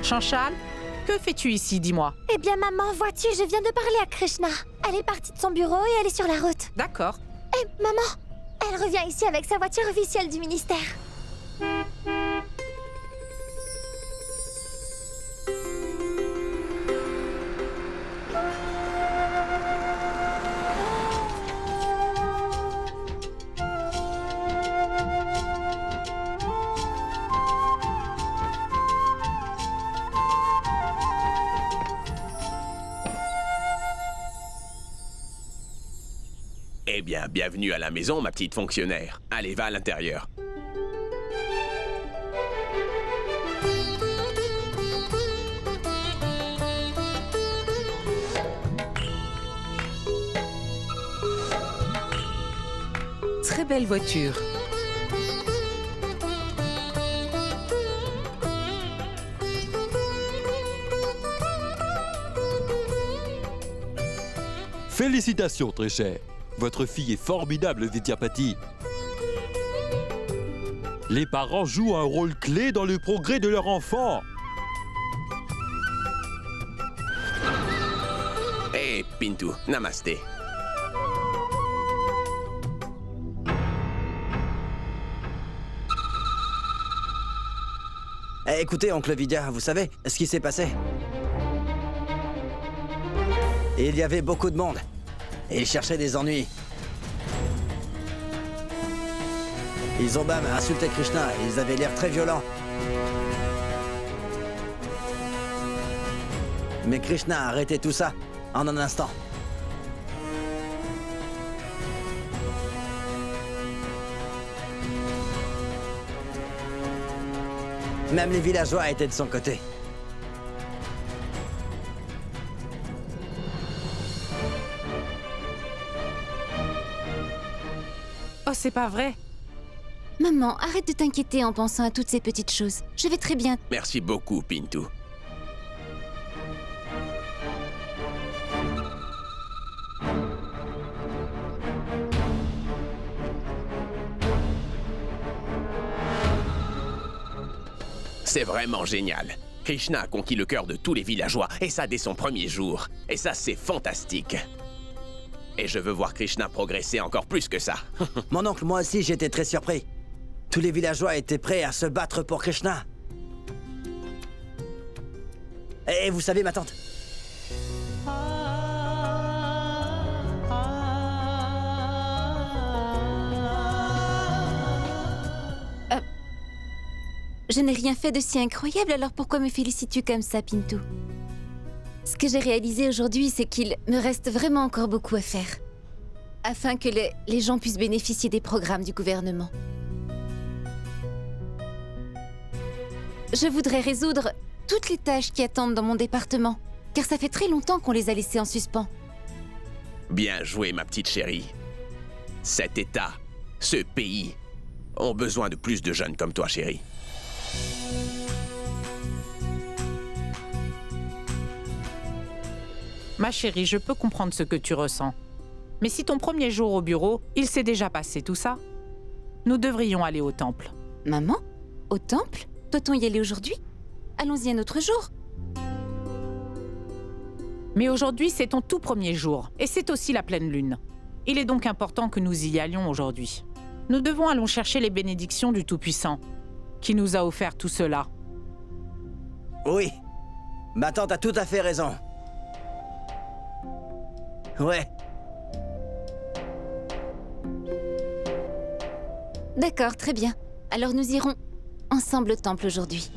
Chanchal, que fais-tu ici, dis-moi? Eh bien, maman, vois-tu, je viens de parler à Krishna. Elle est partie de son bureau et elle est sur la route. D'accord. Eh, maman, elle revient ici avec sa voiture officielle du ministère. Eh bien, bienvenue à la maison, ma petite fonctionnaire. Allez, va à l'intérieur. Très belle voiture. Félicitations, très cher. Votre fille est formidable, Vidyapati. Les parents jouent un rôle clé dans le progrès de leur enfant. Hé, Pintu, namasté. Écoutez, oncle Vidya, vous savez ce qui s'est passé? Il y avait beaucoup de monde. Et ils cherchaient des ennuis. Ils ont même insulté Krishna et ils avaient l'air très violents. Mais Krishna a arrêté tout ça en un instant. Même les villageois étaient de son côté. Oh, c'est pas vrai. Maman, arrête de t'inquiéter en pensant à toutes ces petites choses. Je vais très bien. Merci beaucoup, Pintu. C'est vraiment génial. Krishna a conquis le cœur de tous les villageois, et ça dès son premier jour. Et ça, c'est fantastique. Et je veux voir Krishna progresser encore plus que ça. Mon oncle, moi aussi, j'étais très surpris. Tous les villageois étaient prêts à se battre pour Krishna. Et vous savez, ma tante, Je n'ai rien fait de si incroyable, alors pourquoi me félicites-tu comme ça, Pintu? Ce que j'ai réalisé aujourd'hui, c'est qu'il me reste vraiment encore beaucoup à faire. Afin que les gens puissent bénéficier des programmes du gouvernement. Je voudrais résoudre toutes les tâches qui attendent dans mon département, car ça fait très longtemps qu'on les a laissées en suspens. Bien joué, ma petite chérie. Cet État, ce pays, ont besoin de plus de jeunes comme toi, chérie. Ma chérie, je peux comprendre ce que tu ressens. Mais si ton premier jour au bureau, il s'est déjà passé tout ça, nous devrions aller au temple. Maman? Au temple? Doit-on y aller aujourd'hui? Allons-y un autre jour. Mais aujourd'hui, c'est ton tout premier jour, et c'est aussi la pleine lune. Il est donc important que nous y allions aujourd'hui. Nous devons aller chercher les bénédictions du Tout-Puissant, qui nous a offert tout cela. oui, ma tante a tout à fait raison. Ouais, D'accord, très bien. Alors nous irons ensemble au temple aujourd'hui.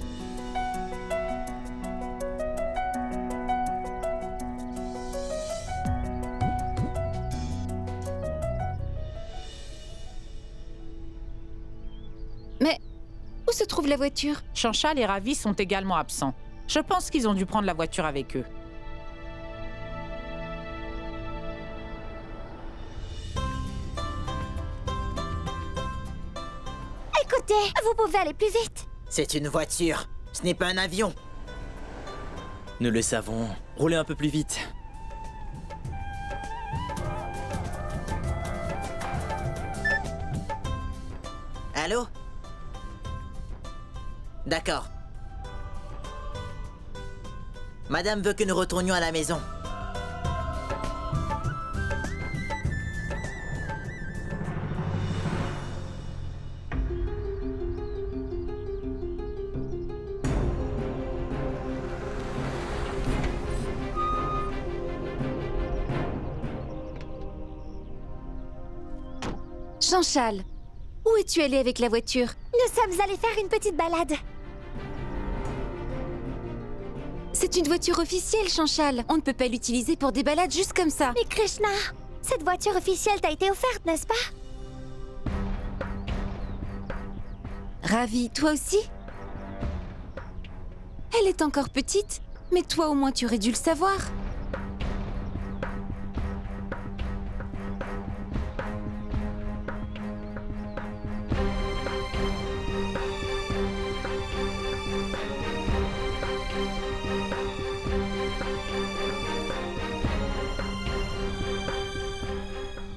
Mais où se trouve la voiture? Chanchal et Ravi sont également absents. Je pense qu'ils ont dû prendre la voiture avec eux. Écoutez, vous pouvez aller plus vite. C'est une voiture, ce n'est pas un avion. Nous le savons. Roulez un peu plus vite. Allô? D'accord. Madame veut que nous retournions à la maison. Jean-Charles, où es-tu allé avec la voiture? Nous sommes allés faire une petite balade. C'est une voiture officielle, Jean-Charles. On ne peut pas l'utiliser pour des balades juste comme ça. Mais Krishna, cette voiture officielle t'a été offerte, n'est-ce pas? Ravi, toi aussi? Elle est encore petite, mais toi au moins tu aurais dû le savoir.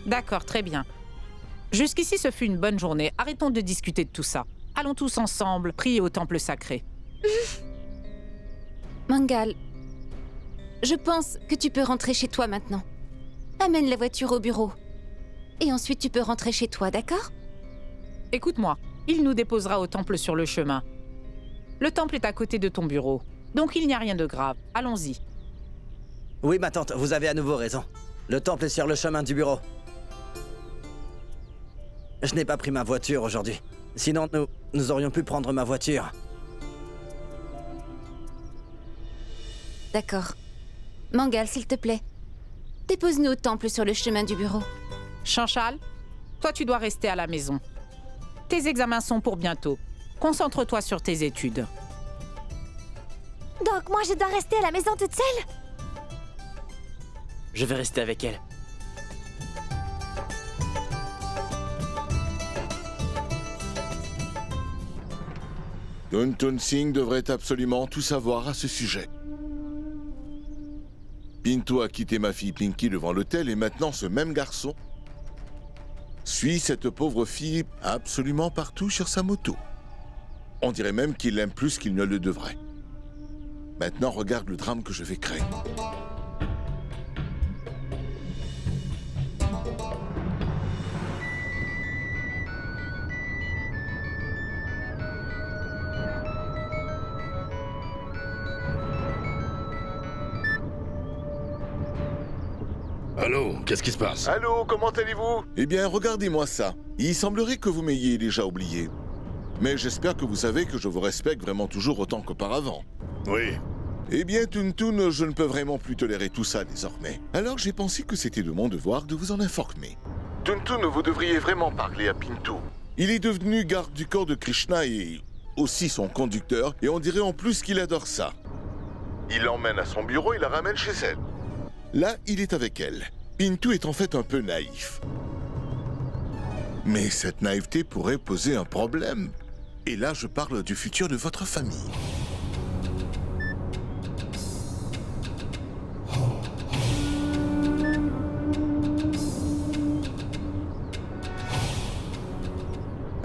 D'accord, très bien. Jusqu'ici, ce fut une bonne journée. Arrêtons de discuter de tout ça. Allons tous ensemble prier au temple sacré. Mangal, je pense que tu peux rentrer chez toi maintenant. Amène la voiture au bureau. Et ensuite tu peux rentrer chez toi, d'accord? Écoute-moi, il nous déposera au temple sur le chemin. Le temple est à côté de ton bureau, donc il n'y a rien de grave. Allons-y. Oui, ma tante, vous avez à nouveau raison. Le temple est sur le chemin du bureau. Je n'ai pas pris ma voiture aujourd'hui. Sinon, nous aurions pu prendre ma voiture. D'accord. Mangal, s'il te plaît. Dépose-nous au temple sur le chemin du bureau. Chanchal, toi tu dois rester à la maison. Tes examens sont pour bientôt. Concentre-toi sur tes études. Donc moi je dois rester à la maison toute seule? Je vais rester avec elle. Tun Singh devrait absolument tout savoir à ce sujet. Pinto a quitté ma fille Pinky devant l'hôtel et maintenant ce même garçon suit cette pauvre fille absolument partout sur sa moto. On dirait même qu'il l'aime plus qu'il ne le devrait. Maintenant, regarde le drame que je vais créer. Allô, qu'est-ce qui se passe? Allô, comment allez-vous? Eh bien, regardez-moi ça. Il semblerait que vous m'ayez déjà oublié. Mais j'espère que vous savez que je vous respecte vraiment toujours autant qu'auparavant. Oui. Eh bien, Tuntun, je ne peux vraiment plus tolérer tout ça désormais. Alors j'ai pensé que c'était de mon devoir de vous en informer. Tuntun, vous devriez vraiment parler à Pinto. Il est devenu garde du corps de Krishna et aussi son conducteur, et on dirait en plus qu'il adore ça. Il l'emmène à son bureau et la ramène chez elle. Là, il est avec elle. Pinto est en fait un peu naïf. Mais cette naïveté pourrait poser un problème. Et là, je parle du futur de votre famille.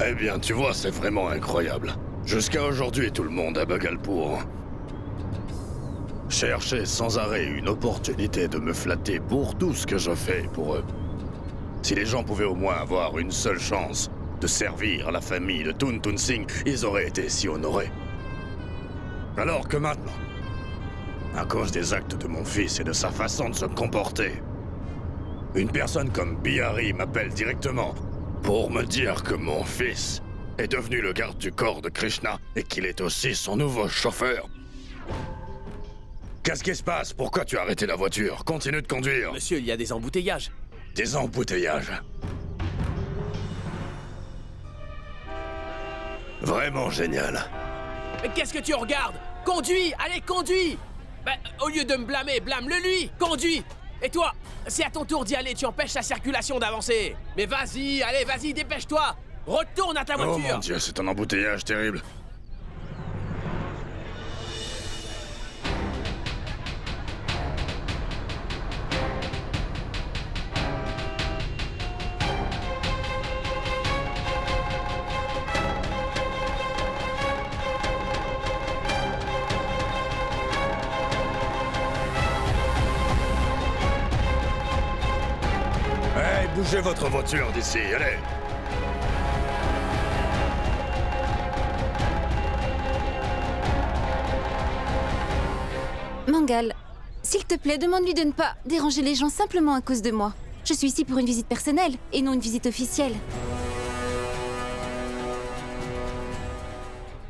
Eh bien, tu vois, c'est vraiment incroyable. Jusqu'à aujourd'hui, tout le monde à Bhagalpur cherchait sans arrêt une opportunité de me flatter pour tout ce que je fais pour eux. Si les gens pouvaient au moins avoir une seule chance de servir la famille de Tun Singh, ils auraient été si honorés. Alors que maintenant, à cause des actes de mon fils et de sa façon de se comporter, une personne comme Bihari m'appelle directement pour me dire que mon fils est devenu le garde du corps de Krishna et qu'il est aussi son nouveau chauffeur. Qu'est-ce qui se passe? Pourquoi tu as arrêté la voiture? Continue de conduire. Monsieur, il y a des embouteillages. Des embouteillages. Vraiment génial. Mais qu'est-ce que tu regardes? Conduis! Allez, conduis! Bah, au lieu de me blâmer, blâme-le lui! Conduis! Et toi, c'est à ton tour d'y aller, tu empêches la circulation d'avancer. Mais vas-y, allez, vas-y, dépêche-toi! Retourne à ta voiture! Oh mon Dieu, c'est un embouteillage terrible. bougez votre voiture d'ici, allez. Mangal, s'il te plaît, demande-lui de ne pas déranger les gens simplement à cause de moi. Je suis ici pour une visite personnelle et non une visite officielle.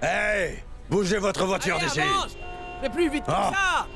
Hey! Bougez votre voiture d'ici! Mais plus vite que ça!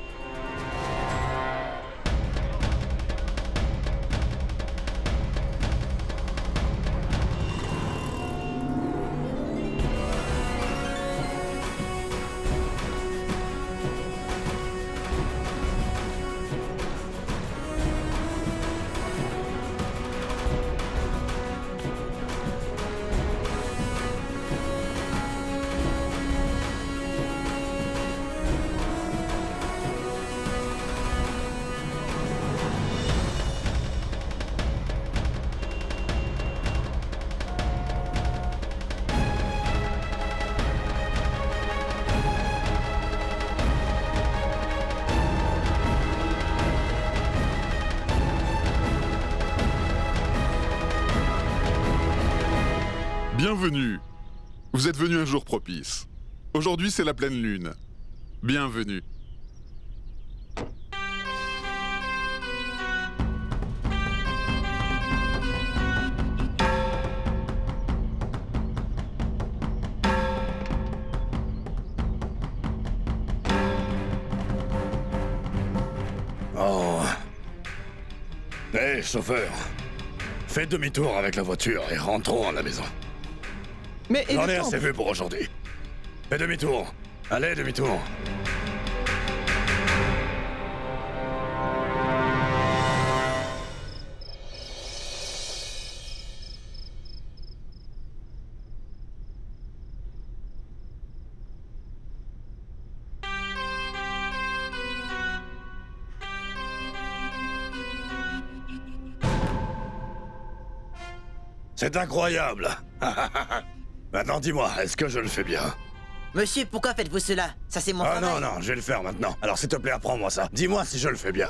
Bienvenue. Vous êtes venu un jour propice. Aujourd'hui, c'est la pleine lune. Bienvenue. Oh. Hé, chauffeur. Fais demi-tour avec la voiture et rentrons à la maison. Mais J'en ai assez vu pour aujourd'hui. Fais demi-tour. Allez, demi-tour. C'est incroyable. Maintenant, dis-moi, est-ce que je le fais bien? Monsieur, pourquoi faites-vous cela? Ça, c'est mon travail. Non, je vais le faire maintenant. Alors, s'il te plaît, apprends-moi ça. Dis-moi si je le fais bien.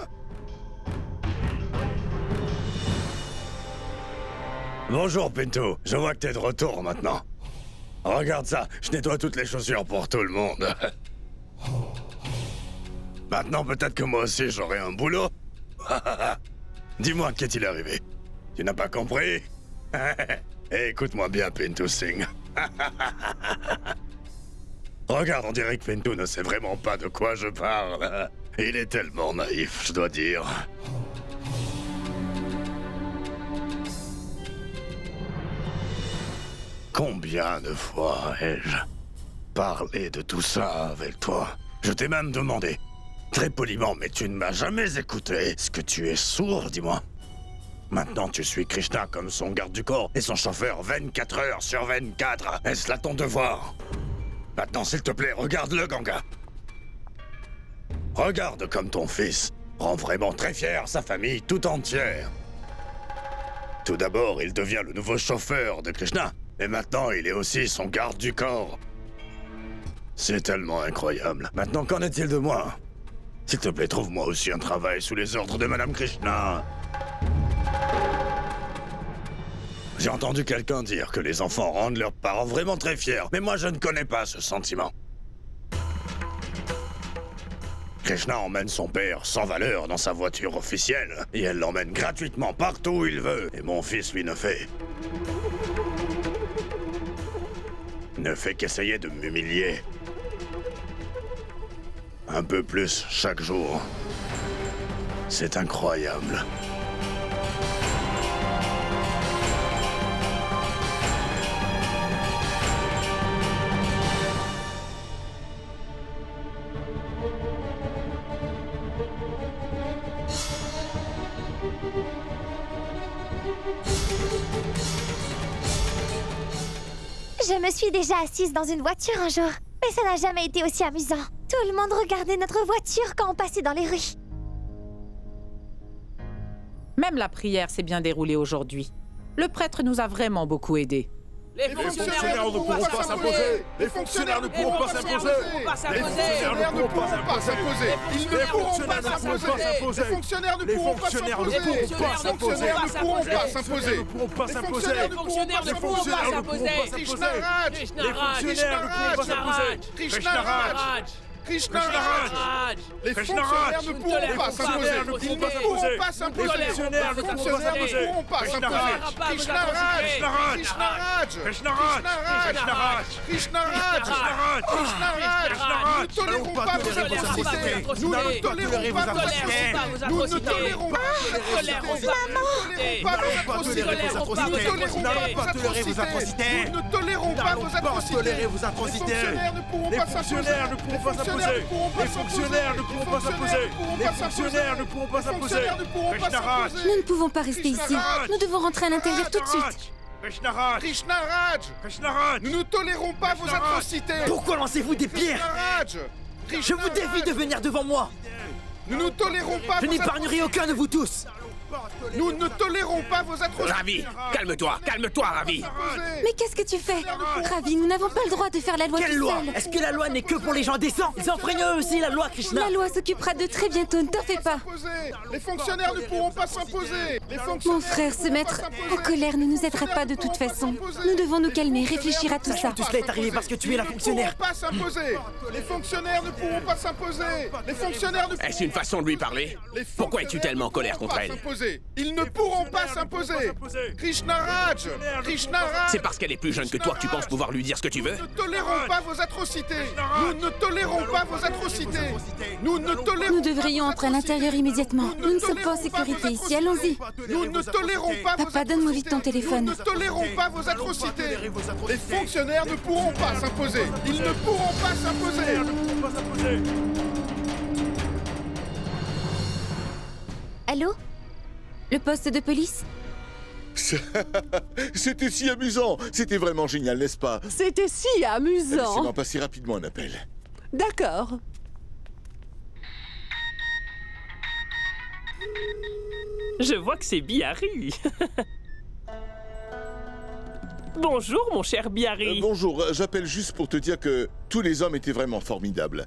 Bonjour, Pinto. Je vois que t'es de retour maintenant. Regarde ça, je nettoie toutes les chaussures pour tout le monde. Maintenant, peut-être que moi aussi, j'aurai un boulot. Dis-moi, qu'est-il arrivé? Tu n'as pas compris? Écoute-moi bien, Pinto Singh. Regarde, on dirait que Pinto ne sait vraiment pas de quoi je parle. Il est tellement naïf, je dois dire. Combien de fois ai-je parlé de tout ça avec toi? Je t'ai même demandé, très poliment, mais tu ne m'as jamais écouté. Est-ce que tu es sourd, dis-moi? Maintenant, tu suis Krishna comme son garde du corps et son chauffeur 24 heures sur 24. Est-ce là ton devoir? Maintenant, s'il te plaît, regarde-le, Ganga. Regarde comme ton fils rend vraiment très fier sa famille tout entière. Tout d'abord, il devient le nouveau chauffeur de Krishna, et maintenant, il est aussi son garde du corps. C'est tellement incroyable. Maintenant, qu'en est-il de moi? S'il te plaît, trouve-moi aussi un travail sous les ordres de Madame Krishna. J'ai entendu quelqu'un dire que les enfants rendent leurs parents vraiment très fiers, mais moi je ne connais pas ce sentiment. Krishna emmène son père sans valeur dans sa voiture officielle, et elle l'emmène gratuitement partout où il veut, et mon fils lui ne fait qu'essayer de m'humilier. Un peu plus chaque jour. C'est incroyable. Je me suis déjà assise dans une voiture un jour, mais ça n'a jamais été aussi amusant. Tout le monde regardait notre voiture quand on passait dans les rues. Même la prière s'est bien déroulée aujourd'hui. Le prêtre nous a vraiment beaucoup aidés. Les fonctionnaires ne pourront pas s'imposer. Les fonctionnaires ne pourront pas s'imposer. Les fonctionnaires ne pourront pas s'imposer. Ils ne pourront pas s'imposer. Les fonctionnaires ne pourront pas s'imposer. Les fonctionnaires ne pourront pas s'imposer. Les fonctionnaires ne pourront pas s'imposer. Krishna Raj. Les fonctionnaires ne pourront pas s'imposer. Krishna Raj. Krishna Raj. Les fonctionnaires ne pourront pas s'imposer. Ils ne pourront pas s'imposer. Les fonctionnaires ne pourront pas s'imposer. Krishna Raj. Krishna Raj. Krishna Raj. Krishna Raj. Krishna Raj. Nous ne tolérons pas vos atrocités. Nous ne tolérons pas vos atrocités. Nous ne tolérons pas vos atrocités. Nous ne tolérons pas vos atrocités. Les fonctionnaires ne pourront pas s'imposer. Les fonctionnaires ne pourront pas s'imposer. Les fonctionnaires ne pourront pas s'imposer. Nous ne pouvons pas rester ici. Nous devons rentrer à l'intérieur tout de suite. Krishna Raj. Krishna Raj. Nous ne tolérons pas vos atrocités. Pourquoi lancez-vous des pierres? Je vous défie de venir devant moi. Nous ne tolérons pas. Je n'épargnerai aucun de vous tous. Nous ne tolérons pas vos atrocités. Ravi, calme-toi, Ravi. Mais qu'est-ce que tu fais? Ravi, nous n'avons pas le droit de faire la loi Quelle tout loi? seul. Est-ce que la loi n'est que pour les gens décents? Ils enfreignent eux aussi la loi, Krishna. La loi s'occupera de très bientôt, ne t'en fais pas. Les fonctionnaires ne pourront pas s'imposer. Mon frère, se mettre en colère ne nous aidera pas de toute façon. Nous devons nous calmer, réfléchir à tout ça. Tout cela est arrivé parce que tu es la fonctionnaire. Les fonctionnaires ne pourront pas s'imposer. Les fonctionnaires ne pourront pas s'imposer. Est-ce une façon de lui parler? Pourquoi es-tu tellement en colère contre elle? Ils ne pourront pas s'imposer. Krishna Raj. Krishna Raj. C'est parce qu'elle est plus jeune que toi que tu penses pouvoir lui dire ce que tu veux? Nous ne tolérons pas vos atrocités. Nous ne tolérons pas vos atrocités. Nous ne tolérons. Nous devrions entrer à l'intérieur immédiatement. Nous ne sommes pas en sécurité ici, allons-y. Nous ne tolérons pas vos atrocités. Papa, donne-moi vite ton téléphone. Nous ne tolérons pas vos atrocités. Les fonctionnaires ne pourront pas s'imposer. Ils ne pourront pas s'imposer. Allô? Le poste de police? C'était si amusant. C'était vraiment génial, n'est-ce pas? C'était si amusant. Laissez-moi passer rapidement un appel. D'accord. Je vois que c'est Bihari. Bonjour, mon cher Bihari. Bonjour, j'appelle juste pour te dire que tous les hommes étaient vraiment formidables.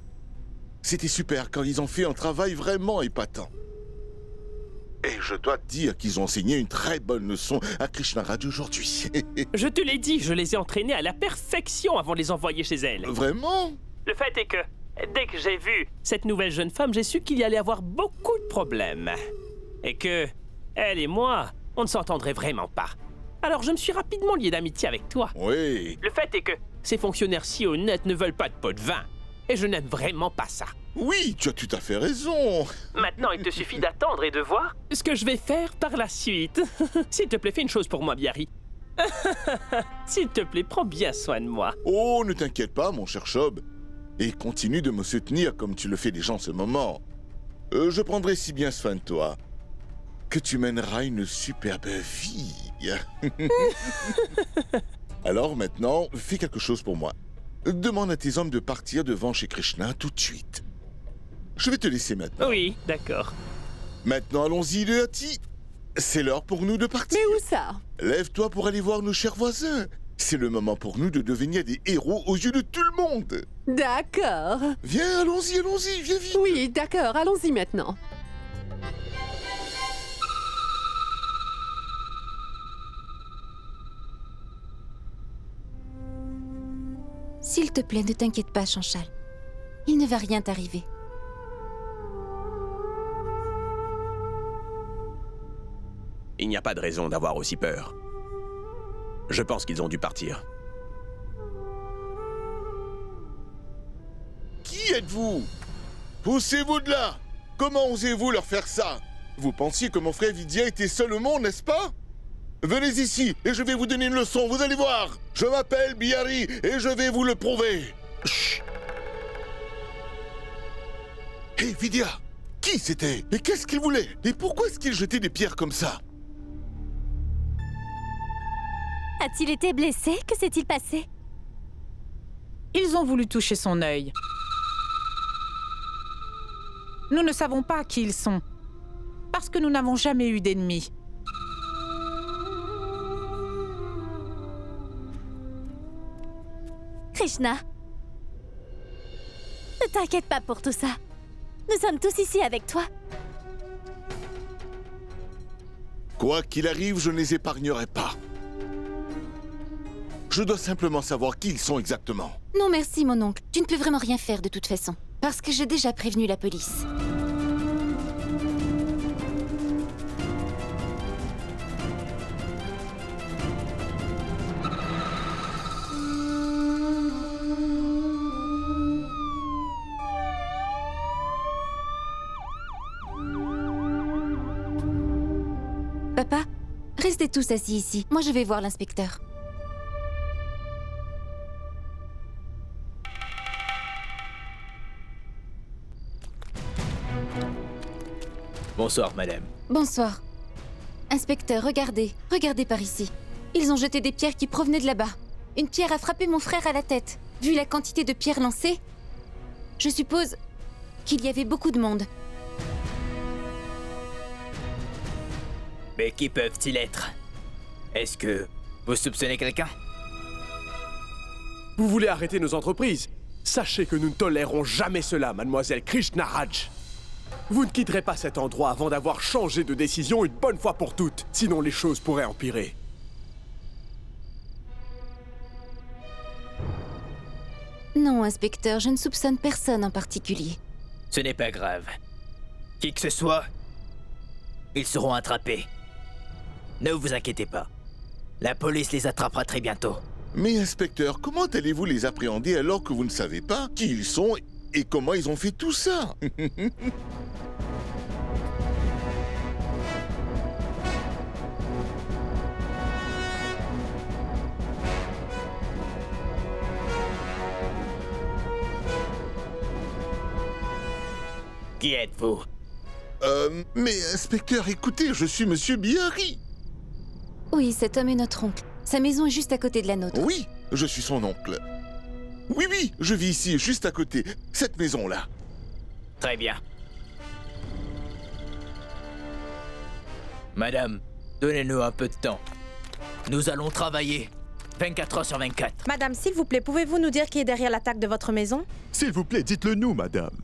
C'était super quand ils ont fait un travail vraiment épatant. Et je dois te dire qu'ils ont enseigné une très bonne leçon à Krishna Raj aujourd'hui. Je te l'ai dit, je les ai entraînés à la perfection avant de les envoyer chez elle. Vraiment? Le fait est que, dès que j'ai vu cette nouvelle jeune femme, j'ai su qu'il y allait avoir beaucoup de problèmes. Et que, elle et moi, on ne s'entendrait vraiment pas. Alors je me suis rapidement lié d'amitié avec toi. Oui. Le fait est que ces fonctionnaires si honnêtes ne veulent pas de pot de vin. Et je n'aime vraiment pas ça. Oui, tu as tout à fait raison. Maintenant, il te suffit d'attendre et de voir ce que je vais faire par la suite. S'il te plaît, fais une chose pour moi, Bihari. S'il te plaît, prends bien soin de moi. Oh, ne t'inquiète pas, mon cher Chob. Et continue de me soutenir comme tu le fais déjà en ce moment. Je prendrai si bien soin de toi que tu mèneras une superbe vie. Alors maintenant, fais quelque chose pour moi. Demande à tes hommes de partir devant chez Krishna tout de suite. Je vais te laisser maintenant. Oui, d'accord. Maintenant, allons-y, Leati. C'est l'heure pour nous de partir. Mais où ça? Lève-toi pour aller voir nos chers voisins. C'est le moment pour nous de devenir des héros aux yeux de tout le monde. D'accord. Viens, allons-y, viens vite. Oui, d'accord, allons-y maintenant. S'il te plaît, ne t'inquiète pas, Chanchal. Il ne va rien t'arriver. Il n'y a pas de raison d'avoir aussi peur. Je pense qu'ils ont dû partir. Qui êtes-vous? Poussez-vous de là! Comment osez-vous leur faire ça? Vous pensiez que mon frère Vidya était seul au monde, n'est-ce pas? Venez ici et je vais vous donner une leçon, vous allez voir. Je m'appelle Bihari et je vais vous le prouver. Chut. Hé, Vidya, qui c'était? Et qu'est-ce qu'il voulait? Et pourquoi est-ce qu'il jetait des pierres comme ça? A-t-il été blessé? Que s'est-il passé? Ils ont voulu toucher son œil. Nous ne savons pas qui ils sont, parce que nous n'avons jamais eu d'ennemis. Krishna. Ne t'inquiète pas pour tout ça. Nous sommes tous ici avec toi. Quoi qu'il arrive, je ne les épargnerai pas. Je dois simplement savoir qui ils sont exactement. Non merci, mon oncle. Tu ne peux vraiment rien faire de toute façon. Parce que j'ai déjà prévenu la police. Papa, restez tous assis ici. Moi, je vais voir l'inspecteur. Bonsoir, madame. Bonsoir. Inspecteur, regardez. Regardez par ici. Ils ont jeté des pierres qui provenaient de là-bas. Une pierre a frappé mon frère à la tête. Vu la quantité de pierres lancées, je suppose qu'il y avait beaucoup de monde. Mais qui peuvent-ils être? Est-ce que vous soupçonnez quelqu'un? Vous voulez arrêter nos entreprises? Sachez que nous ne tolérerons jamais cela, mademoiselle Krishna Raj. Vous ne quitterez pas cet endroit avant d'avoir changé de décision une bonne fois pour toutes, sinon les choses pourraient empirer. Non, inspecteur, je ne soupçonne personne en particulier. Ce n'est pas grave. Qui que ce soit, ils seront attrapés. Ne vous inquiétez pas. La police les attrapera très bientôt. Mais inspecteur, comment allez-vous les appréhender alors que vous ne savez pas qui ils sont et comment ils ont fait tout ça? Qui êtes-vous? Mais inspecteur, écoutez, je suis Monsieur Bihari. Oui, cet homme est notre oncle. Sa maison est juste à côté de la nôtre. Oui, je suis son oncle. Oui, je vis ici, juste à côté. Cette maison-là. Très bien. Madame, donnez-nous un peu de temps. Nous allons travailler 24 heures sur 24. Madame, s'il vous plaît, pouvez-vous nous dire qui est derrière l'attaque de votre maison? S'il vous plaît, dites-le nous, madame.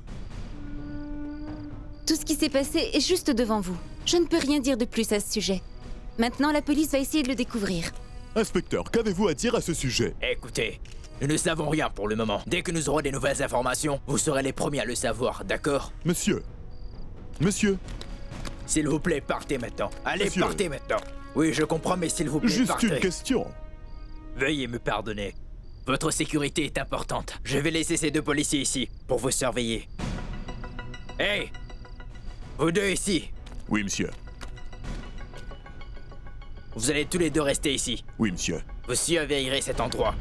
Tout ce qui s'est passé est juste devant vous. Je ne peux rien dire de plus à ce sujet. Maintenant, la police va essayer de le découvrir. Inspecteur, qu'avez-vous à dire à ce sujet? Écoutez, nous ne savons rien pour le moment. Dès que nous aurons des nouvelles informations, vous serez les premiers à le savoir, d'accord? Monsieur. S'il vous plaît, partez maintenant. Allez, Monsieur. partez maintenant. Oui, je comprends, mais s'il vous plaît, Juste partez. une question. Veuillez me pardonner. Votre sécurité est importante. Je vais laisser ces deux policiers ici pour vous surveiller. Hey! Vous deux ici. Oui, monsieur. Vous allez tous les deux rester ici. Oui, monsieur. Vous surveillerez cet endroit.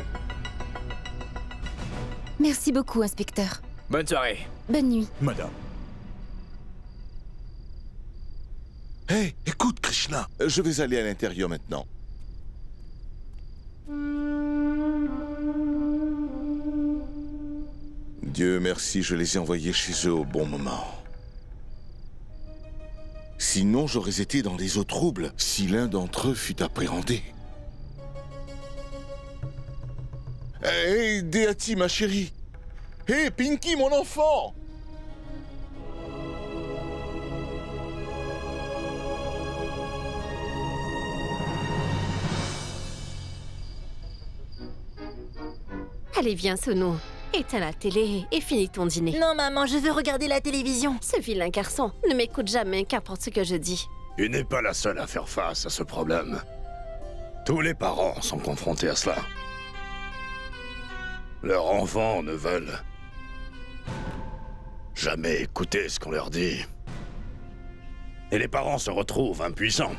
Merci beaucoup, inspecteur. Bonne soirée. Bonne nuit. Madame. Hé, écoute, Krishna. Je vais aller à l'intérieur maintenant. Dieu merci, je les ai envoyés chez eux au bon moment. Sinon, j'aurais été dans des eaux troubles si l'un d'entre eux fût appréhendé. Hé, Deati, ma chérie. Hé, Pinky, mon enfant. Allez, viens, Sono. Éteins la télé et finis ton dîner. Non, maman, je veux regarder la télévision. Ce vilain garçon ne m'écoute jamais, qu'importe ce que je dis. Il n'est pas la seule à faire face à ce problème. Tous les parents sont confrontés à cela. Leurs enfants ne veulent jamais écouter ce qu'on leur dit. Et les parents se retrouvent impuissants.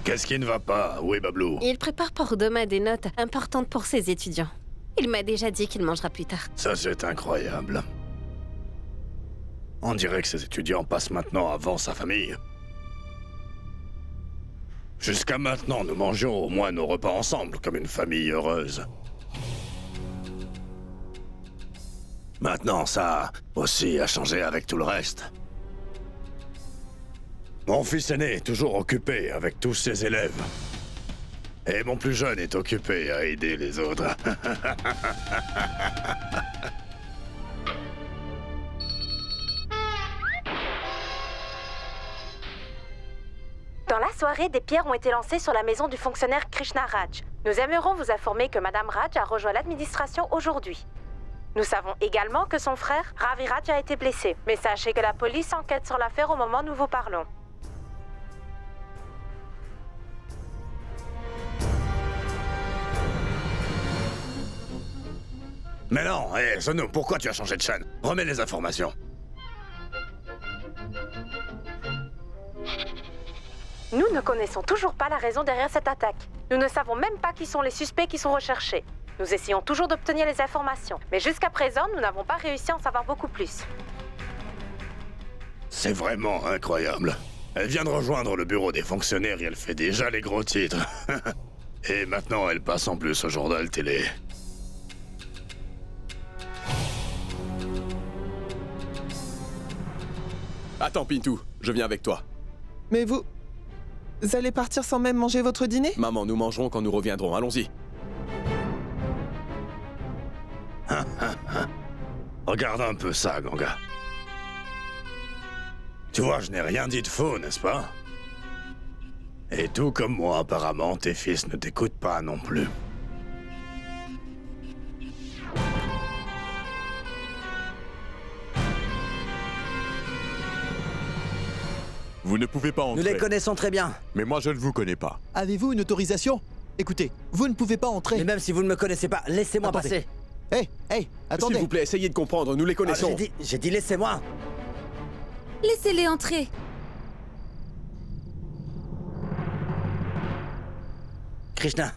Qu'est-ce qui ne va pas, oui, Bablou? Il prépare pour demain des notes importantes pour ses étudiants. Il m'a déjà dit qu'il mangera plus tard. Ça, c'est incroyable. On dirait que ces étudiants passent maintenant avant sa famille. Jusqu'à maintenant, nous mangions au moins nos repas ensemble, comme une famille heureuse. Maintenant, ça aussi a changé avec tout le reste. Mon fils aîné est toujours occupé avec tous ses élèves. Et mon plus jeune est occupé à aider les autres. Dans la soirée, des pierres ont été lancées sur la maison du fonctionnaire Krishna Raj. Nous aimerions vous informer que Madame Raj a rejoint l'administration aujourd'hui. Nous savons également que son frère, Ravi Raj, a été blessé. Mais sachez que la police enquête sur l'affaire au moment où nous vous parlons. Mais non, hé, Zono, pourquoi tu as changé de chaîne? Remets les informations. Nous ne connaissons toujours pas la raison derrière cette attaque. Nous ne savons même pas qui sont les suspects qui sont recherchés. Nous essayons toujours d'obtenir les informations, mais jusqu'à présent, nous n'avons pas réussi à en savoir beaucoup plus. C'est vraiment incroyable. Elle vient de rejoindre le bureau des fonctionnaires et elle fait déjà les gros titres. Et maintenant, elle passe en plus au journal télé. Attends, Pintou, je viens avec toi. Mais vous allez partir sans même manger votre dîner? Maman, nous mangerons quand nous reviendrons. Allons-y. Regarde un peu ça, Ganga. Tu vois, je n'ai rien dit de faux, n'est-ce pas? Et tout comme moi, apparemment, tes fils ne t'écoutent pas non plus. Vous ne pouvez pas entrer. Nous les connaissons très bien. Mais moi, je ne vous connais pas. Avez-vous une autorisation? Écoutez, vous ne pouvez pas entrer. Mais même si vous ne me connaissez pas, laissez-moi passer. Hey, attendez. S'il vous plaît, essayez de comprendre, nous les connaissons. J'ai dit laissez-moi. Laissez-les entrer. Krishna.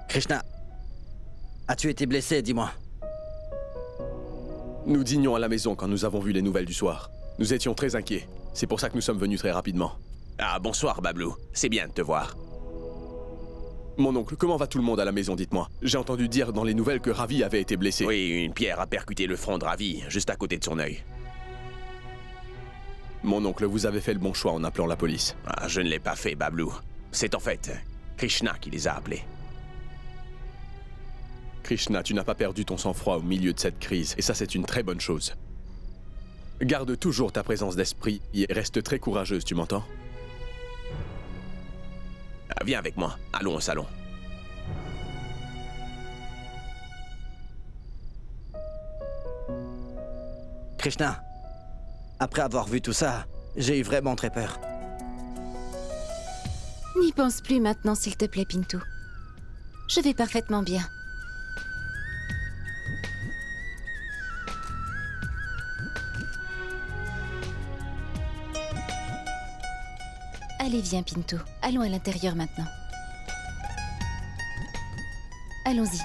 Krishna, as-tu été blessé, dis-moi? Nous dînions à la maison quand nous avons vu les nouvelles du soir. Nous étions très inquiets. C'est pour ça que nous sommes venus très rapidement. Ah, bonsoir, Bablou. C'est bien de te voir. Mon oncle, comment va tout le monde à la maison, dites-moi? J'ai entendu dire dans les nouvelles que Ravi avait été blessé. Oui, une pierre a percuté le front de Ravi, juste à côté de son œil. Mon oncle, vous avez fait le bon choix en appelant la police. Ah, je ne l'ai pas fait, Bablou. C'est en fait Krishna qui les a appelés. Krishna, tu n'as pas perdu ton sang-froid au milieu de cette crise, et ça c'est une très bonne chose. Garde toujours ta présence d'esprit et reste très courageuse, tu m'entends? Ah, viens avec moi, allons au salon. Krishna, après avoir vu tout ça, j'ai eu vraiment très peur. N'y pense plus maintenant, s'il te plaît, Pintou. Je vais parfaitement bien. Allez, viens, Pintou. Allons à l'intérieur maintenant. Allons-y.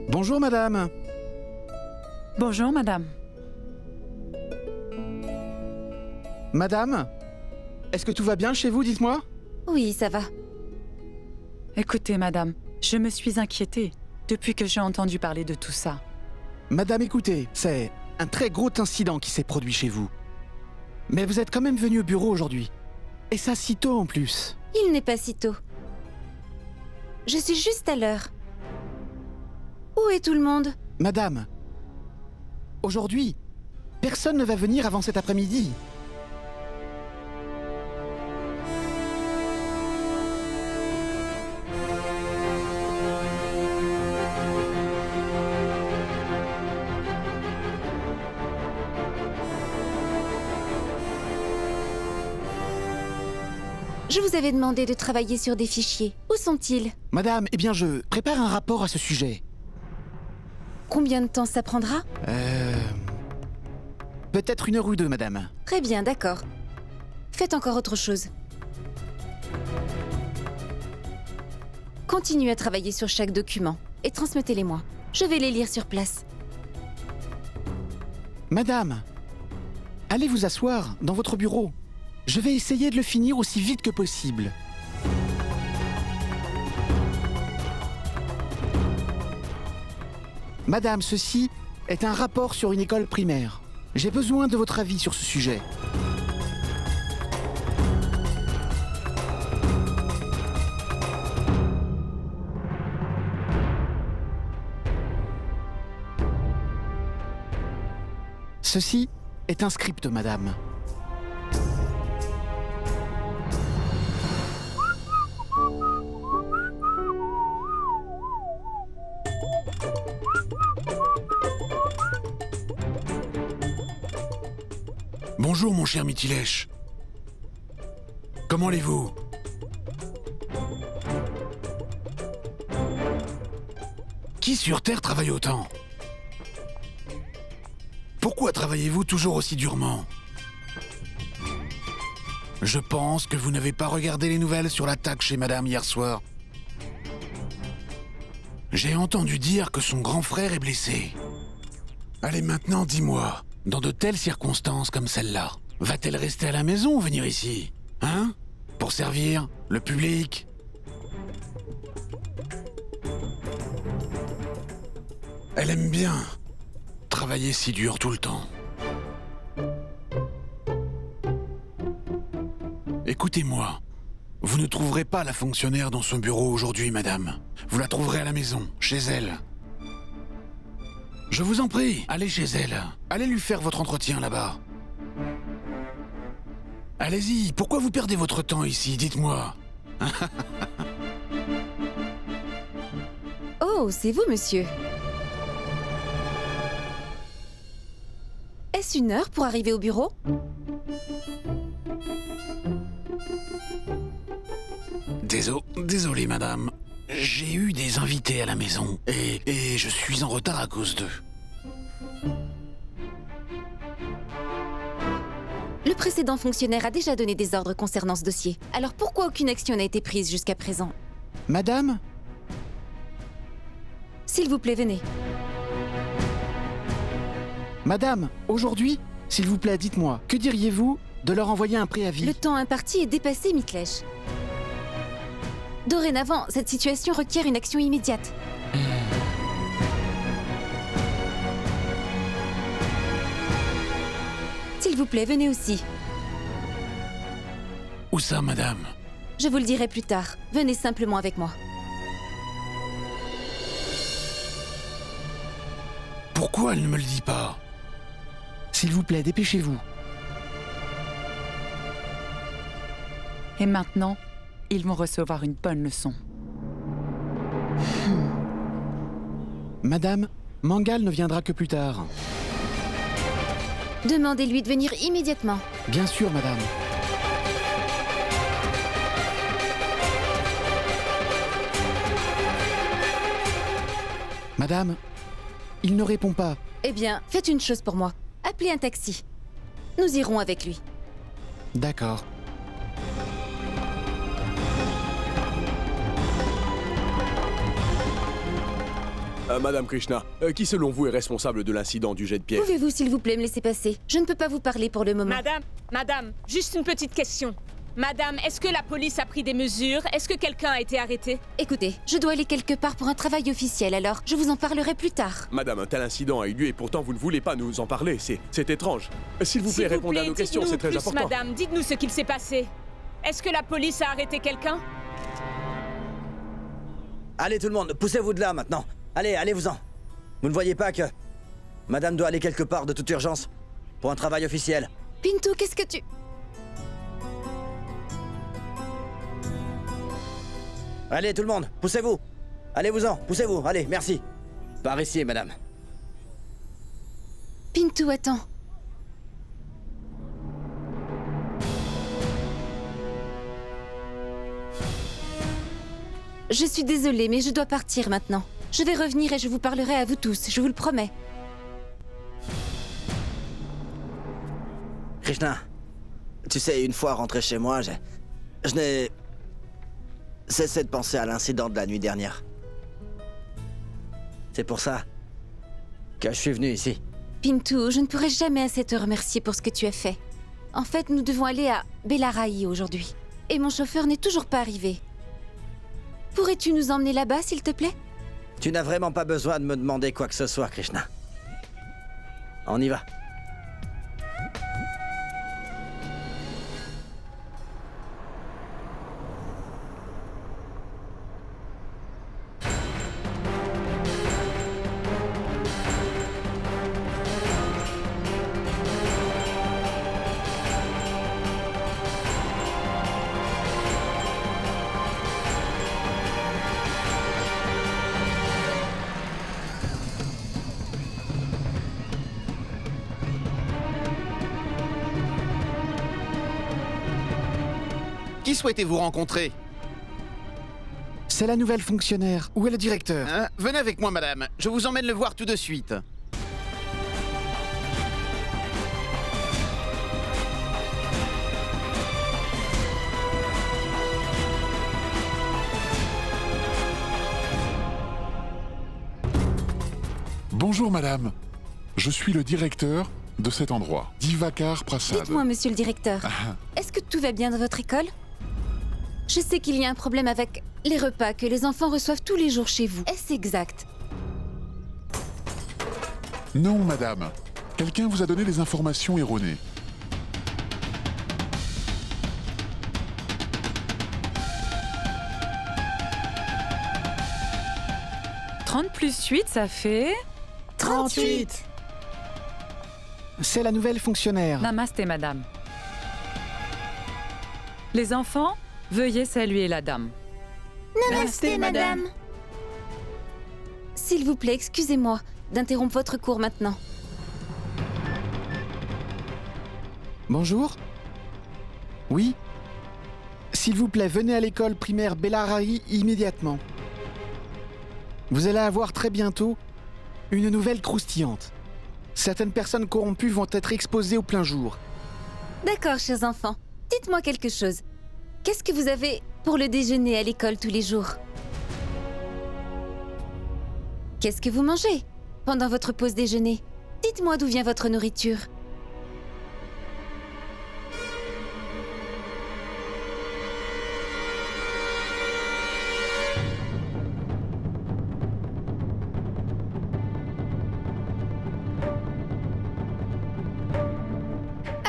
Bonjour, madame. Bonjour, madame. Madame, est-ce que tout va bien chez vous, dites-moi? Oui, ça va. Écoutez, madame, je me suis inquiétée depuis que j'ai entendu parler de tout ça. Madame, écoutez, c'est un très gros incident qui s'est produit chez vous. Mais vous êtes quand même venu au bureau aujourd'hui. Et ça si tôt en plus. Il n'est pas si tôt. Je suis juste à l'heure. Où est tout le monde? Madame, aujourd'hui, personne ne va venir avant cet après-midi. Je vous avais demandé de travailler sur des fichiers. Où sont-ils? Madame, eh bien je prépare un rapport à ce sujet. Combien de temps ça prendra? Peut-être 1 heure ou 2, madame. Très bien, d'accord. Faites encore autre chose. Continuez à travailler sur chaque document et transmettez-les-moi. Je vais les lire sur place. Madame, allez vous asseoir dans votre bureau. Je vais essayer de le finir aussi vite que possible. Madame, ceci est un rapport sur une école primaire. J'ai besoin de votre avis sur ce sujet. Ceci est un script, madame. Bonjour, mon cher Mytilèche. Comment allez-vous? Qui sur Terre travaille autant? Pourquoi travaillez-vous toujours aussi durement? Je pense que vous n'avez pas regardé les nouvelles sur l'attaque chez Madame hier soir. J'ai entendu dire que son grand frère est blessé. Allez maintenant, dis-moi, dans de telles circonstances comme celle-là, va-t-elle rester à la maison ou venir ici? Hein? Pour servir le public? Elle aime bien travailler si dur tout le temps. Écoutez-moi, vous ne trouverez pas la fonctionnaire dans son bureau aujourd'hui, madame. Vous la trouverez à la maison, chez elle. Je vous en prie, allez chez elle. Allez lui faire votre entretien là-bas. Allez-y, pourquoi vous perdez votre temps ici, dites-moi. Oh, c'est vous, monsieur. Est-ce une heure pour arriver au bureau? Désolé, madame. J'ai eu des invités à la maison et je suis en retard à cause d'eux. Le précédent fonctionnaire a déjà donné des ordres concernant ce dossier. Alors pourquoi aucune action n'a été prise jusqu'à présent? Madame? S'il vous plaît, venez. Madame, aujourd'hui, s'il vous plaît, dites-moi, que diriez-vous de leur envoyer un préavis? Le temps imparti est dépassé, Mytilèche. Dorénavant, cette situation requiert une action immédiate. S'il vous plaît, venez aussi. Où ça, madame? Je vous le dirai plus tard. Venez simplement avec moi. Pourquoi elle ne me le dit pas? S'il vous plaît, dépêchez-vous. Et maintenant, ils vont recevoir une bonne leçon. Madame, Mangal ne viendra que plus tard. Demandez-lui de venir immédiatement. Bien sûr, madame. Madame, il ne répond pas. Eh bien, faites une chose pour moi. Appelez un taxi. Nous irons avec lui. D'accord. Madame Krishna, qui selon vous est responsable de l'incident du jet de pierre? Pouvez-vous s'il vous plaît me laisser passer? Je ne peux pas vous parler pour le moment. Madame, juste une petite question. Madame, est-ce que la police a pris des mesures? Est-ce que quelqu'un a été arrêté? Écoutez, je dois aller quelque part pour un travail officiel, alors je vous en parlerai plus tard. Madame, un tel incident a eu lieu et pourtant vous ne voulez pas nous en parler, c'est étrange. S'il vous plaît, répondez à nos questions, c'est très important. Madame, dites-nous ce qu'il s'est passé. Est-ce que la police a arrêté quelqu'un? Allez tout le monde, poussez-vous de là maintenant. Allez, allez-vous-en. Vous ne voyez pas que... Madame doit aller quelque part de toute urgence pour un travail officiel. Pintou, qu'est-ce que tu... Allez tout le monde, poussez-vous. Allez-vous-en, poussez-vous, allez, merci. Par ici, madame. Pintou, attends. Je suis désolée, mais je dois partir maintenant. Je vais revenir et je vous parlerai à vous tous, je vous le promets. Krishna, tu sais, une fois rentré chez moi, je n'ai cessez de penser à l'incident de la nuit dernière. C'est pour ça que je suis venu ici. Pintou, je ne pourrai jamais assez te remercier pour ce que tu as fait. En fait, nous devons aller à Belaraï aujourd'hui. Et mon chauffeur n'est toujours pas arrivé. Pourrais-tu nous emmener là-bas, s'il te plaît? Tu n'as vraiment pas besoin de me demander quoi que ce soit, Krishna. On y va. Qui souhaitez-vous rencontrer? C'est la nouvelle fonctionnaire. Où est le directeur? Venez avec moi, madame. Je vous emmène le voir tout de suite. Bonjour, madame. Je suis le directeur de cet endroit, Divakar Prasad. Dites-moi, monsieur le directeur, est-ce que tout va bien dans votre école? Je sais qu'il y a un problème avec les repas que les enfants reçoivent tous les jours chez vous. Est-ce exact? Non, madame. Quelqu'un vous a donné des informations erronées. « 30 plus 8, ça fait... 38. C'est la nouvelle fonctionnaire. Namasté, madame. Les enfants, veuillez saluer la dame. Namasté, madame. S'il vous plaît, excusez-moi d'interrompre votre cours maintenant. Bonjour. Oui. S'il vous plaît, venez à l'école primaire Belaraï immédiatement. Vous allez avoir très bientôt une nouvelle croustillante. Certaines personnes corrompues vont être exposées au plein jour. D'accord, chers enfants. Dites-moi quelque chose. Qu'est-ce que vous avez pour le déjeuner à l'école tous les jours? Qu'est-ce que vous mangez pendant votre pause déjeuner? Dites-moi d'où vient votre nourriture.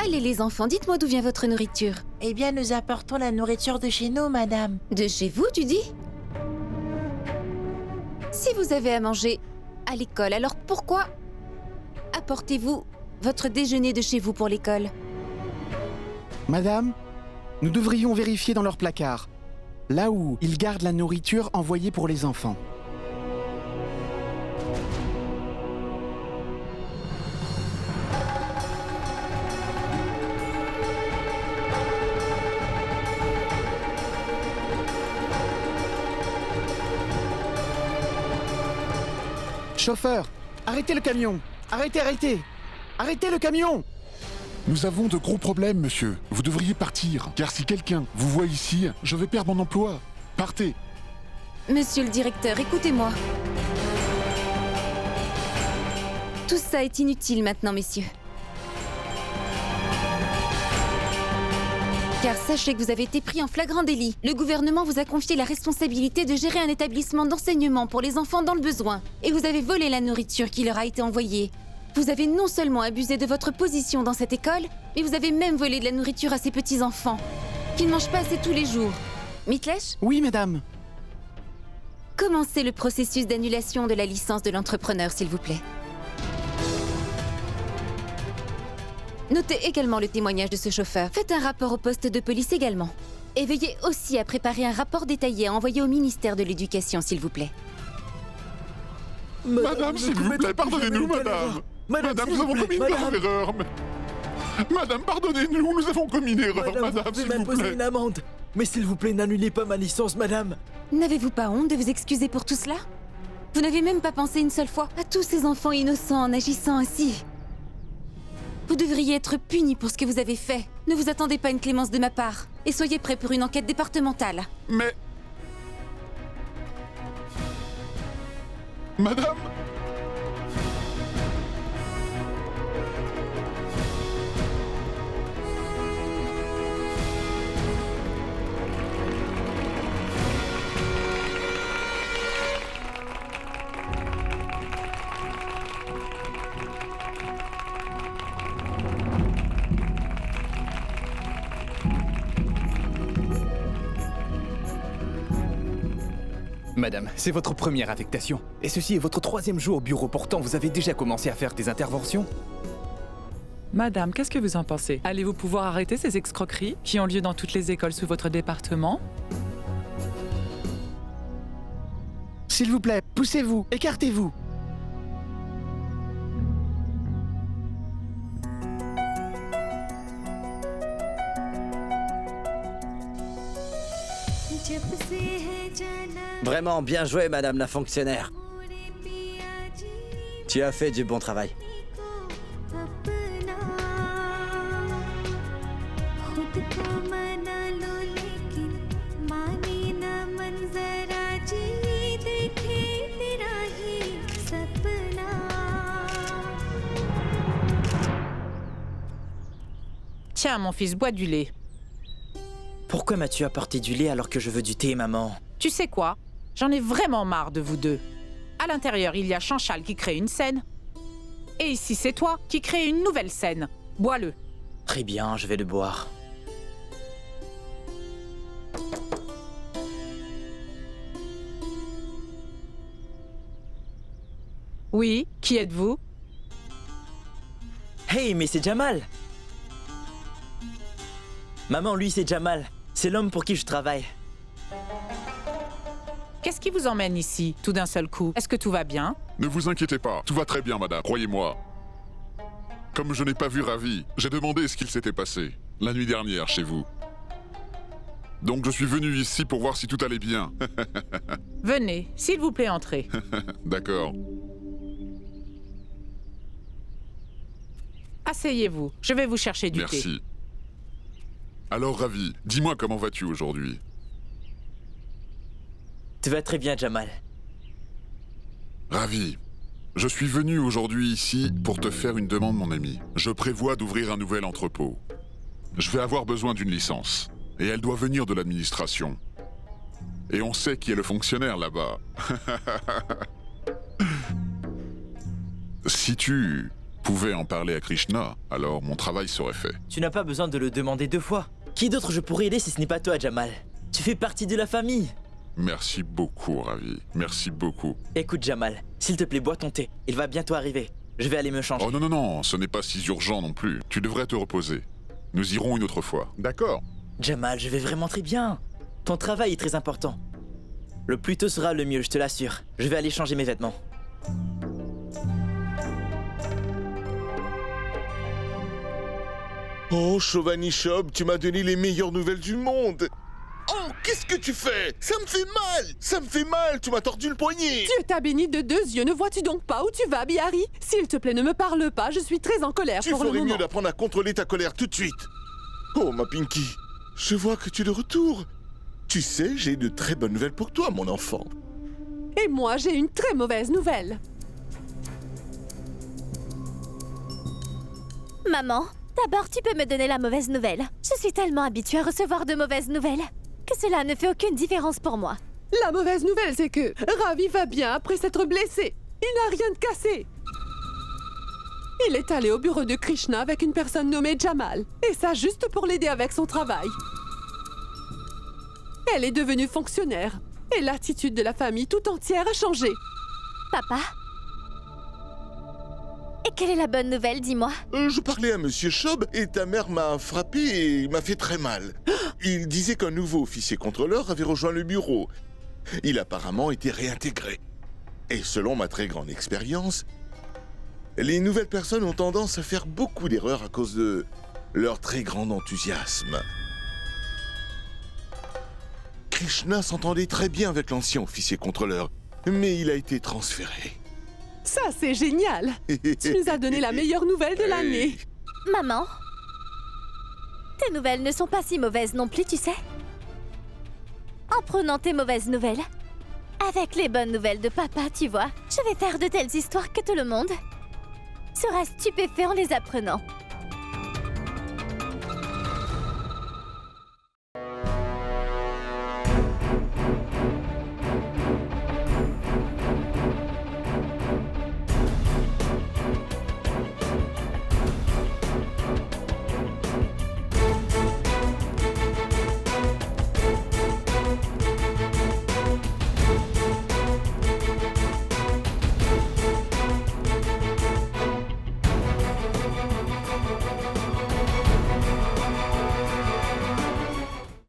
Allez les enfants, dites-moi d'où vient votre nourriture. Eh bien, nous apportons la nourriture de chez nous, madame. De chez vous, tu dis? Si vous avez à manger à l'école, alors pourquoi apportez-vous votre déjeuner de chez vous pour l'école? Madame, nous devrions vérifier dans leur placard, là où ils gardent la nourriture envoyée pour les enfants. Chauffeur, arrêtez le camion! Arrêtez, arrêtez! Arrêtez le camion! Nous avons de gros problèmes, monsieur. Vous devriez partir, car si quelqu'un vous voit ici, je vais perdre mon emploi. Partez. Monsieur le directeur, écoutez-moi. Tout ça est inutile maintenant, messieurs. Car sachez que vous avez été pris en flagrant délit. Le gouvernement vous a confié la responsabilité de gérer un établissement d'enseignement pour les enfants dans le besoin. Et vous avez volé la nourriture qui leur a été envoyée. Vous avez non seulement abusé de votre position dans cette école, mais vous avez même volé de la nourriture à ces petits-enfants, qui ne mangent pas assez tous les jours. Mitlesh? Oui, madame. Commencez le processus d'annulation de la licence de l'entrepreneur, s'il vous plaît. Notez également le témoignage de ce chauffeur. Faites un rapport au poste de police également. Et veuillez aussi à préparer un rapport détaillé à envoyer au ministère de l'Éducation, s'il vous plaît. Madame, s'il vous plaît, pardonnez-nous, madame. Madame, nous avons commis une grave erreur. Madame, pardonnez-nous, nous avons commis une erreur, madame, s'il vous m'imposer plaît. une amende. Mais s'il vous plaît, n'annulez pas ma licence, madame. N'avez-vous pas honte de vous excuser pour tout cela? Vous n'avez même pas pensé une seule fois à tous ces enfants innocents en agissant ainsi. Vous devriez être puni pour ce que vous avez fait. Ne vous attendez pas à une clémence de ma part. Et soyez prêts pour une enquête départementale. Mais... Madame? Madame, c'est votre première affectation. Et ceci est votre 3e jour au bureau. Pourtant, vous avez déjà commencé à faire des interventions. Madame, qu'est-ce que vous en pensez? Allez-vous pouvoir arrêter ces escroqueries qui ont lieu dans toutes les écoles sous votre département? S'il vous plaît, poussez-vous, écartez-vous. Vraiment bien joué, madame la fonctionnaire. Tu as fait du bon travail. Tiens, mon fils, bois du lait. Pourquoi m'as-tu apporté du lait alors que je veux du thé, maman? Tu sais quoi? J'en ai vraiment marre de vous deux. À l'intérieur, il y a Chanchal qui crée une scène. Et ici, c'est toi qui crée une nouvelle scène. Bois-le. Très bien, je vais le boire. Oui, qui êtes-vous? Hey, mais c'est Jamal! Maman, lui, c'est Jamal. C'est l'homme pour qui je travaille. Qu'est-ce qui vous emmène ici, tout d'un seul coup? Est-ce que tout va bien? Ne vous inquiétez pas, tout va très bien, madame, croyez-moi. Comme je n'ai pas vu Ravi, j'ai demandé ce qu'il s'était passé la nuit dernière chez vous. Donc je suis venu ici pour voir si tout allait bien. Venez, s'il vous plaît, entrez. D'accord. Asseyez-vous, je vais vous chercher du thé. Merci. Alors, Ravi, dis-moi comment vas-tu aujourd'hui? Tu vas très bien, Jamal. Ravi, je suis venu aujourd'hui ici pour te faire une demande, mon ami. Je prévois d'ouvrir un nouvel entrepôt. Je vais avoir besoin d'une licence. Et elle doit venir de l'administration. Et on sait qui est le fonctionnaire là-bas. Si tu pouvais en parler à Krishna, alors mon travail serait fait. Tu n'as pas besoin de le demander 2 fois. Qui d'autre je pourrais aider si ce n'est pas toi, Jamal? Tu fais partie de la famille. Merci beaucoup, Ravi. Merci beaucoup. Écoute, Jamal, s'il te plaît, bois ton thé. Il va bientôt arriver. Je vais aller me changer. Oh non, non, non, ce n'est pas si urgent non plus. Tu devrais te reposer. Nous irons une autre fois. D'accord? Jamal, je vais vraiment très bien. Ton travail est très important. Le plus tôt sera le mieux, je te l'assure. Je vais aller changer mes vêtements. Oh, Shobani Shob, tu m'as donné les meilleures nouvelles du monde. Oh, qu'est-ce que tu fais? Ça me fait mal! Ça me fait mal! Tu m'as tordu le poignet! Dieu t'a béni de 2 yeux, ne vois-tu donc pas où tu vas, Bihari? S'il te plaît, ne me parle pas, je suis très en colère pour le moment. Tu ferais mieux d'apprendre à contrôler ta colère tout de suite. Oh, ma Pinky, je vois que tu es de retour. Tu sais, j'ai de très bonnes nouvelles pour toi, mon enfant. Et moi, j'ai une très mauvaise nouvelle. Maman, d'abord, tu peux me donner la mauvaise nouvelle. Je suis tellement habituée à recevoir de mauvaises nouvelles que cela ne fait aucune différence pour moi. La mauvaise nouvelle, c'est que Ravi va bien après s'être blessé. Il n'a rien de cassé. Il est allé au bureau de Krishna avec une personne nommée Jamal. Et ça juste pour l'aider avec son travail. Elle est devenue fonctionnaire. Et l'attitude de la famille tout entière a changé. Papa? Et quelle est la bonne nouvelle, dis-moi? Je parlais à Monsieur Shob et ta mère m'a frappé et m'a fait très mal. Il disait qu'un nouveau officier contrôleur avait rejoint le bureau. Il a apparemment été réintégré. Et selon ma très grande expérience, les nouvelles personnes ont tendance à faire beaucoup d'erreurs à cause de leur très grand enthousiasme. Krishna s'entendait très bien avec l'ancien officier contrôleur, mais il a été transféré. Ça, c'est génial! Tu nous as donné la meilleure nouvelle de l'année. Maman? Tes nouvelles ne sont pas si mauvaises non plus, tu sais. En prenant tes mauvaises nouvelles, Avec les bonnes nouvelles de papa, tu vois, je vais faire de telles histoires que tout le monde sera stupéfait en les apprenant.